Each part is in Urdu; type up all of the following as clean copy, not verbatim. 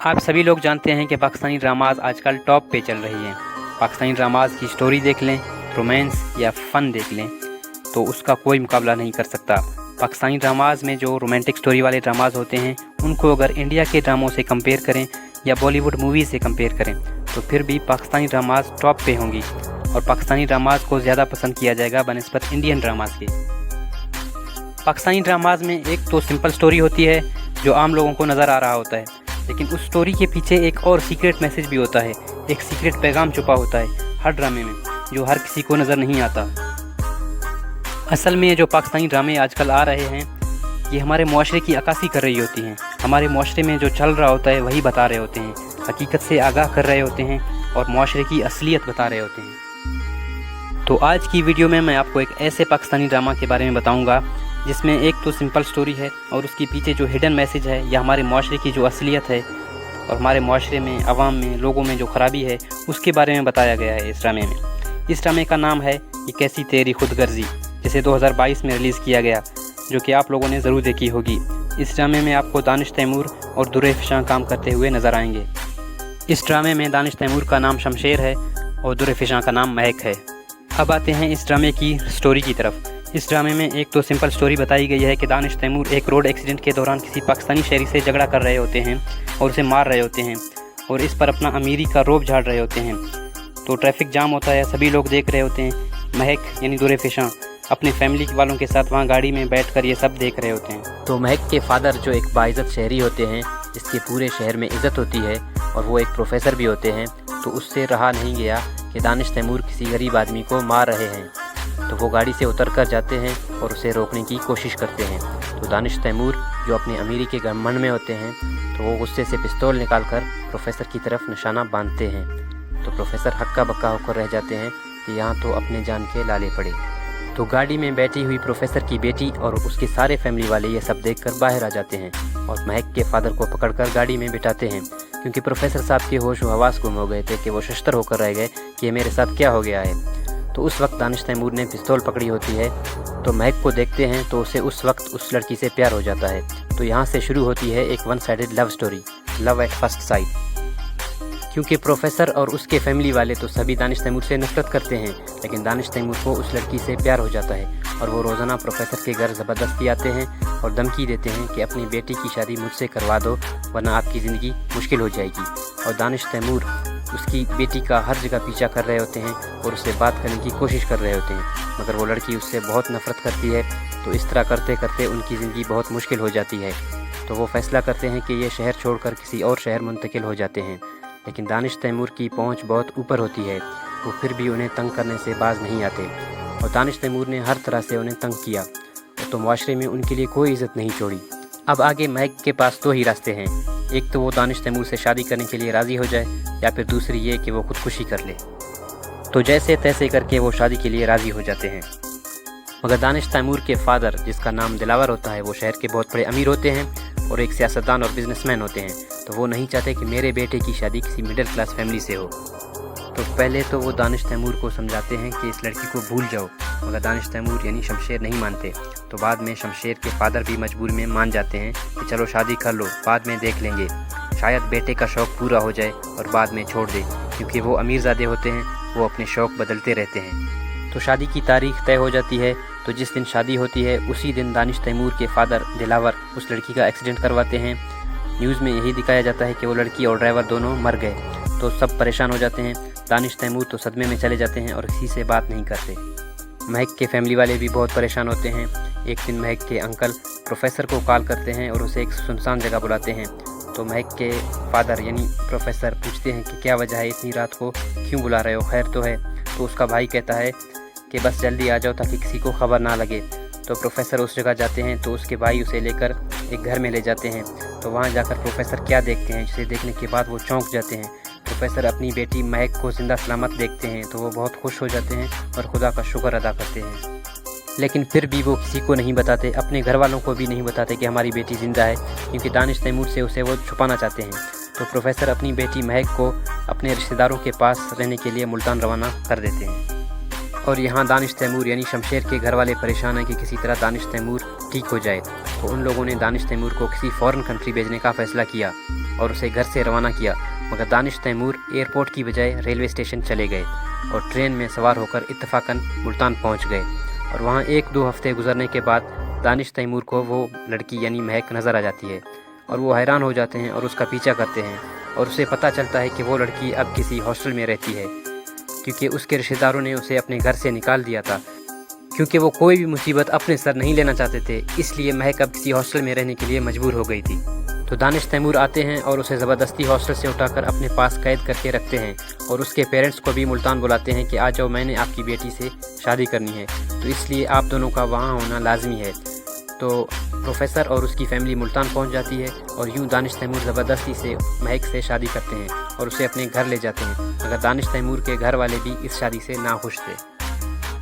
آپ سبھی لوگ جانتے ہیں کہ پاکستانی ڈراماز آج کل ٹاپ پہ چل رہی ہیں۔ پاکستانی ڈراماز کی سٹوری دیکھ لیں، رومانس یا فن دیکھ لیں تو اس کا کوئی مقابلہ نہیں کر سکتا۔ پاکستانی ڈراماز میں جو رومانٹک سٹوری والے ڈراماز ہوتے ہیں ان کو اگر انڈیا کے ڈراموں سے کمپیئر کریں یا بالی ووڈ موویز سے کمپیئر کریں تو پھر بھی پاکستانی ڈراماز ٹاپ پہ ہوں گی، اور پاکستانی ڈراماز کو زیادہ پسند کیا جائے گا بنسبت انڈین ڈراماز کے۔ پاکستانی ڈراماز میں ایک تو سمپل سٹوری ہوتی ہے جو عام لوگوں کو نظر آ رہا ہوتا ہے، لیکن اس سٹوری کے پیچھے ایک اور سیکرٹ میسیج بھی ہوتا ہے، ایک سیکرٹ پیغام چھپا ہوتا ہے ہر ڈرامے میں جو ہر کسی کو نظر نہیں آتا۔ اصل میں جو پاکستانی ڈرامے آج کل آ رہے ہیں یہ ہمارے معاشرے کی عکاسی کر رہی ہوتی ہیں، ہمارے معاشرے میں جو چل رہا ہوتا ہے وہی بتا رہے ہوتے ہیں، حقیقت سے آگاہ کر رہے ہوتے ہیں اور معاشرے کی اصلیت بتا رہے ہوتے ہیں۔ تو آج کی ویڈیو میں آپ کو ایک ایسے پاکستانی ڈرامہ کے بارے میں بتاؤں گا جس میں ایک تو سمپل سٹوری ہے اور اس کے پیچھے جو ہڈن میسیج ہے یا ہمارے معاشرے کی جو اصلیت ہے اور ہمارے معاشرے میں، عوام میں، لوگوں میں جو خرابی ہے اس کے بارے میں بتایا گیا ہے اس ڈرامے میں۔ اس ڈرامے کا نام ہے یہ کیسی تیری خود غرضی، جسے 2022 میں ریلیز کیا گیا، جو کہ آپ لوگوں نے ضرور دیکھی ہوگی۔ اس ڈرامے میں آپ کو دانش تیمور اور در فشاں کام کرتے ہوئے نظر آئیں گے۔ اس ڈرامے میں دانش تیمور کا نام شمشیر ہے اور در فشاں کا نام مہک ہے۔ اب آتے ہیں اس ڈرامے کی سٹوری کی طرف۔ اس ڈرامے میں ایک تو سمپل سٹوری بتائی گئی ہے کہ دانش تیمور ایک روڈ ایکسیڈنٹ کے دوران کسی پاکستانی شہری سے جھگڑا کر رہے ہوتے ہیں اور اسے مار رہے ہوتے ہیں اور اس پر اپنا امیری کا روب جھاڑ رہے ہوتے ہیں۔ تو ٹریفک جام ہوتا ہے، سبھی لوگ دیکھ رہے ہوتے ہیں، مہک یعنی در فشاں اپنے فیملی والوں کے ساتھ وہاں گاڑی میں بیٹھ کر یہ سب دیکھ رہے ہوتے ہیں۔ تو مہک کے فادر جو ایک باعزت شہری ہوتے ہیں جس کے پورے شہر میں عزت ہوتی ہے اور وہ ایک پروفیسر بھی ہوتے ہیں، تو اس سے رہا نہیں گیا کہ دانش تیمور کسی غریب آدمی کو مار رہے ہیں، تو وہ گاڑی سے اتر کر جاتے ہیں اور اسے روکنے کی کوشش کرتے ہیں۔ تو دانش تیمور جو اپنے امیری کے گھمنڈ میں ہوتے ہیں تو وہ غصے سے پستول نکال کر پروفیسر کی طرف نشانہ باندھتے ہیں، تو پروفیسر ہکا بکا ہو کر رہ جاتے ہیں کہ یہاں تو اپنے جان کے لالے پڑے۔ تو گاڑی میں بیٹھی ہوئی پروفیسر کی بیٹی اور اس کے سارے فیملی والے یہ سب دیکھ کر باہر آ جاتے ہیں اور مہک کے فادر کو پکڑ کر گاڑی میں بٹھاتے ہیں، کیونکہ پروفیسر صاحب کے ہوش و حواس گم ہو گئے تھے کہ وہ ششتر ہو کر رہ گئے کہ یہ میرے ساتھ کیا ہو گیا ہے۔ تو اس وقت دانش تیمور نے پستول پکڑی ہوتی ہے، تو مہک کو دیکھتے ہیں تو اسے اس وقت اس لڑکی سے پیار ہو جاتا ہے۔ تو یہاں سے شروع ہوتی ہے ایک one sided love story, love at first sight. کیونکہ پروفیسر اور اس کے فیملی والے تو سبھی دانش تیمور سے نفرت کرتے ہیں، لیکن دانش تیمور کو اس لڑکی سے پیار ہو جاتا ہے اور وہ روزانہ پروفیسر کے گھر زبردستی آتے ہیں اور دھمکی دیتے ہیں کہ اپنی بیٹی کی شادی مجھ سے کروا دو ورنہ آپ کی زندگی مشکل ہو جائے گی۔ اور دانش تیمور اس کی بیٹی کا ہر جگہ پیچھا کر رہے ہوتے ہیں اور اس سے بات کرنے کی کوشش کر رہے ہوتے ہیں، مگر وہ لڑکی اس سے بہت نفرت کرتی ہے۔ تو اس طرح کرتے کرتے ان کی زندگی بہت مشکل ہو جاتی ہے، تو وہ فیصلہ کرتے ہیں کہ یہ شہر چھوڑ کر کسی اور شہر منتقل ہو جاتے ہیں، لیکن دانش تیمور کی پہنچ بہت اوپر ہوتی ہے، وہ پھر بھی انہیں تنگ کرنے سے باز نہیں آتے، اور دانش تیمور نے ہر طرح سے انہیں تنگ کیا، تو معاشرے میں ان کے لیے کوئی عزت نہیں چھوڑی۔ اب آگے مہک کے پاس دو ہی راستے ہیں، ایک تو وہ دانش تیمور سے شادی کرنے کے لیے راضی ہو جائے یا پھر دوسری یہ کہ وہ خودکشی کر لے۔ تو جیسے تیسے کر کے وہ شادی کے لیے راضی ہو جاتے ہیں، مگر دانش تیمور کے فادر جس کا نام دلاور ہوتا ہے وہ شہر کے بہت بڑے امیر ہوتے ہیں اور ایک سیاستدان اور بزنس مین ہوتے ہیں، تو وہ نہیں چاہتے کہ میرے بیٹے کی شادی کسی مڈل کلاس فیملی سے ہو۔ تو پہلے تو وہ دانش تیمور کو سمجھاتے ہیں کہ اس لڑکی کو بھول جاؤ، مگر دانش تیمور یعنی شمشیر نہیں مانتے۔ تو بعد میں شمشیر کے فادر بھی مجبور میں مان جاتے ہیں کہ چلو شادی کر لو، بعد میں دیکھ لیں گے، شاید بیٹے کا شوق پورا ہو جائے اور بعد میں چھوڑ دے، کیونکہ وہ امیر زادے ہوتے ہیں، وہ اپنے شوق بدلتے رہتے ہیں۔ تو شادی کی تاریخ طے ہو جاتی ہے، تو جس دن شادی ہوتی ہے اسی دن دانش تیمور کے فادر دلاور اس لڑکی کا ایکسیڈنٹ کرواتے ہیں۔ نیوز میں یہی دکھایا جاتا ہے کہ وہ لڑکی اور ڈرائیور دونوں مر گئے، تو سب پریشان ہو جاتے ہیں، دانش تیمور تو صدمے میں چلے جاتے ہیں اور کسی سے بات نہیں کرتے۔ مہک کے فیملی والے بھی بہت پریشان ہوتے ہیں۔ ایک دن مہک کے انکل پروفیسر کو کال کرتے ہیں اور اسے ایک سنسان جگہ بلاتے ہیں، تو مہک کے فادر یعنی پروفیسر پوچھتے ہیں کہ کیا وجہ ہے، اتنی رات کو کیوں بلا رہے ہو، خیر تو ہے؟ تو اس کا بھائی کہتا ہے کہ بس جلدی آ جاؤ تاکہ کسی کو خبر نہ لگے۔ تو پروفیسر اس جگہ جاتے ہیں تو اس کے بھائی اسے لے کر ایک گھر میں لے جاتے ہیں، تو وہاں جا کر پروفیسر کیا دیکھتے ہیں جسے دیکھنے کے بعد وہ چونک جاتے ہیں۔ پروفیسر اپنی بیٹی مہک کو زندہ سلامت دیکھتے ہیں تو وہ بہت خوش ہو جاتے ہیں اور خدا کا شکر ادا کرتے ہیں، لیکن پھر بھی وہ کسی کو نہیں بتاتے، اپنے گھر والوں کو بھی نہیں بتاتے کہ ہماری بیٹی زندہ ہے، کیونکہ دانش تیمور سے اسے وہ چھپانا چاہتے ہیں۔ تو پروفیسر اپنی بیٹی مہک کو اپنے رشتہ داروں کے پاس رہنے کے لیے ملتان روانہ کر دیتے ہیں، اور یہاں دانش تیمور یعنی شمشیر کے گھر والے پریشان ہیں کہ کسی طرح دانش تیمور ٹھیک ہو جائے، تو ان لوگوں نے دانش تیمور کو کسی فورن کنٹری بھیجنے کا فیصلہ کیا۔ اور اسے گھر سے روانہ کیا، مگر دانش تیمور ایئرپورٹ کی بجائے ریلوے اسٹیشن چلے گئے اور ٹرین میں سوار ہو کر اتفاقاً ملتان پہنچ گئے۔ اور وہاں 1-2 ہفتے گزرنے کے بعد دانش تیمور کو وہ لڑکی یعنی مہک نظر آ جاتی ہے اور وہ حیران ہو جاتے ہیں اور اس کا پیچھا کرتے ہیں، اور اسے پتہ چلتا ہے کہ وہ لڑکی اب کسی ہاسٹل میں رہتی ہے، کیونکہ اس کے رشتہ داروں نے اسے اپنے گھر سے نکال دیا تھا، کیونکہ وہ کوئی بھی مصیبت اپنے سر نہیں لینا چاہتے تھے، اس لیے مہک اب کسی ہاسٹل میں رہنے کے لیے مجبور ہو گئی تھی۔ تو دانش تیمور آتے ہیں اور اسے زبردستی ہاسٹل سے اٹھا کر اپنے پاس قید کر کے رکھتے ہیں، اور اس کے پیرنٹس کو بھی ملتان بلاتے ہیں کہ آ جاؤ، میں نے آپ کی بیٹی سے شادی کرنی ہے، تو اس لیے آپ دونوں کا وہاں ہونا لازمی ہے۔ تو پروفیسر اور اس کی فیملی ملتان پہنچ جاتی ہے، اور یوں دانش تیمور زبردستی سے مہک سے شادی کرتے ہیں اور اسے اپنے گھر لے جاتے ہیں، مگر دانش تیمور کے گھر والے بھی اس شادی سے ناخوش تھے۔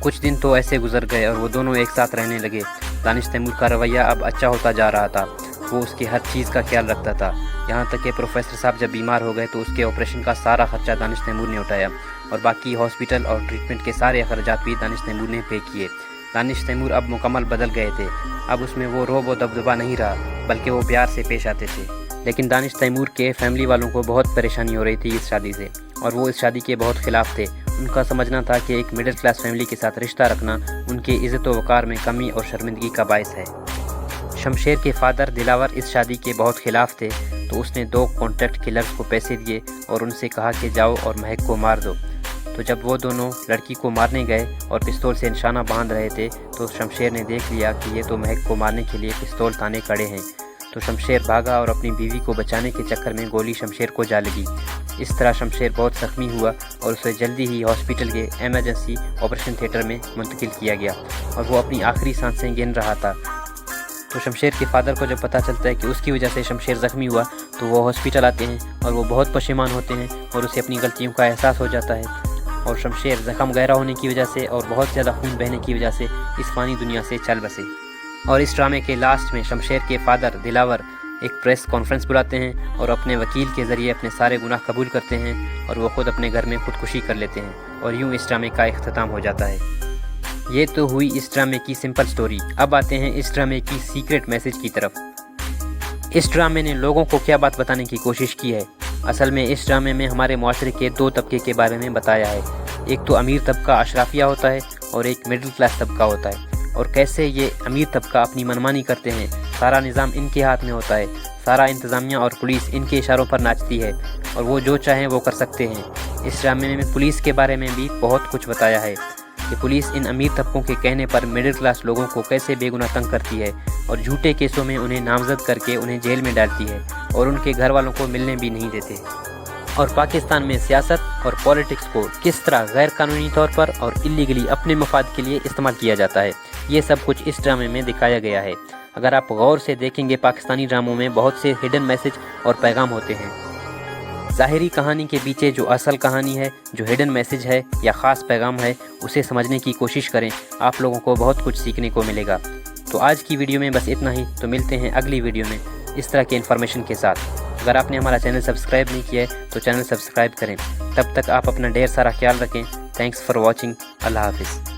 کچھ دن تو ایسے گزر گئے اور وہ دونوں ایک ساتھ رہنے لگے۔ دانش تیمور کا رویہ اب اچھا ہوتا جا رہا تھا، وہ اس کی ہر چیز کا خیال رکھتا تھا، یہاں تک کہ پروفیسر صاحب جب بیمار ہو گئے تو اس کے آپریشن کا سارا خرچہ دانش تیمور نے اٹھایا، اور باقی ہاسپٹل اور ٹریٹمنٹ کے سارے اخراجات بھی دانش تیمور نے پے کیے۔ دانش تیمور اب مکمل بدل گئے تھے، اب اس میں وہ روب و دبدبا نہیں رہا، بلکہ وہ پیار سے پیش آتے تھے۔ لیکن دانش تیمور کے فیملی والوں کو بہت پریشانی ہو رہی تھی اس شادی سے، اور وہ اس شادی کے بہت خلاف تھے۔ ان کا سمجھنا تھا کہ ایک مڈل کلاس فیملی کے ساتھ رشتہ رکھنا ان کی عزت و وقار میں کمی اور شرمندگی کا باعث ہے۔ شمشیر کے فادر دلاور اس شادی کے بہت خلاف تھے، تو اس نے 2 کانٹریکٹ کلرز کو پیسے دیے اور ان سے کہا کہ جاؤ اور مہک کو مار دو۔ تو جب وہ دونوں لڑکی کو مارنے گئے اور پستول سے نشانہ باندھ رہے تھے تو شمشیر نے دیکھ لیا کہ یہ تو مہک کو مارنے کے لیے پستول تانے کھڑے ہیں، تو شمشیر بھاگا اور اپنی بیوی کو بچانے کے چکر میں گولی شمشیر کو جا لگی۔ اس طرح شمشیر بہت زخمی ہوا اور اسے جلدی ہی ہاسپٹل کے ایمرجنسی آپریشن تھیٹر میں منتقل کیا گیا، اور وہ اپنی آخری سانسیں گن رہا تھا۔ تو شمشیر کے فادر کو جب پتہ چلتا ہے کہ اس کی وجہ سے شمشیر زخمی ہوا تو وہ ہاسپٹل آتے ہیں اور وہ بہت پشیمان ہوتے ہیں اور اسے اپنی غلطیوں کا احساس ہو جاتا ہے، اور شمشیر زخم گہرا ہونے کی وجہ سے اور بہت زیادہ خون بہنے کی وجہ سے اس فانی دنیا سے چل بسے۔ اور اس ڈرامے کے لاسٹ میں شمشیر کے فادر دلاور ایک پریس کانفرنس بلاتے ہیں اور اپنے وکیل کے ذریعے اپنے سارے گناہ قبول کرتے ہیں، اور وہ خود اپنے گھر میں خودکشی کر لیتے ہیں، اور یوں اس ڈرامے کا اختتام ہو جاتا ہے۔ یہ تو ہوئی اس ڈرامے کی سمپل سٹوری، اب آتے ہیں اس ڈرامے کی سیکرٹ میسج کی طرف۔ اس ڈرامے نے لوگوں کو کیا بات بتانے کی کوشش کی ہے؟ اصل میں اس ڈرامے میں ہمارے معاشرے کے 2 طبقے کے بارے میں بتایا ہے، ایک تو امیر طبقہ اشرافیہ ہوتا ہے اور ایک مڈل کلاس طبقہ ہوتا ہے، اور کیسے یہ امیر طبقہ اپنی منمانی کرتے ہیں، سارا نظام ان کے ہاتھ میں ہوتا ہے، سارا انتظامیہ اور پولیس ان کے اشاروں پر ناچتی ہے، اور وہ جو چاہیں وہ کر سکتے ہیں۔ اس ڈرامے میں پولیس کے بارے میں بھی بہت کچھ بتایا ہے کہ پولیس ان امیر طبقوں کے کہنے پر مڈل کلاس لوگوں کو کیسے بے گناہ تنگ کرتی ہے، اور جھوٹے کیسوں میں انہیں نامزد کر کے انہیں جیل میں ڈالتی ہے، اور ان کے گھر والوں کو ملنے بھی نہیں دیتے۔ اور پاکستان میں سیاست اور پولیٹکس کو کس طرح غیر قانونی طور پر اور اللیگلی اپنے مفاد کے لیے استعمال کیا جاتا ہے، یہ سب کچھ اس ڈرامے میں دکھایا گیا ہے۔ اگر آپ غور سے دیکھیں گے پاکستانی ڈراموں میں بہت سے ہڈن میسج اور پیغام ہوتے ہیں۔ ظاہری کہانی کے پیچھے جو اصل کہانی ہے، جو ہڈن میسج ہے یا خاص پیغام ہے، اسے سمجھنے کی کوشش کریں، آپ لوگوں کو بہت کچھ سیکھنے کو ملے گا۔ تو آج کی ویڈیو میں بس اتنا ہی، تو ملتے ہیں اگلی ویڈیو میں اس طرح کے انفارمیشن کے ساتھ۔ اگر آپ نے ہمارا چینل سبسکرائب نہیں کیا ہے تو چینل سبسکرائب کریں۔ تب تک آپ اپنا ڈھیر سارا خیال رکھیں۔ Thanks for watching. اللہ حافظ۔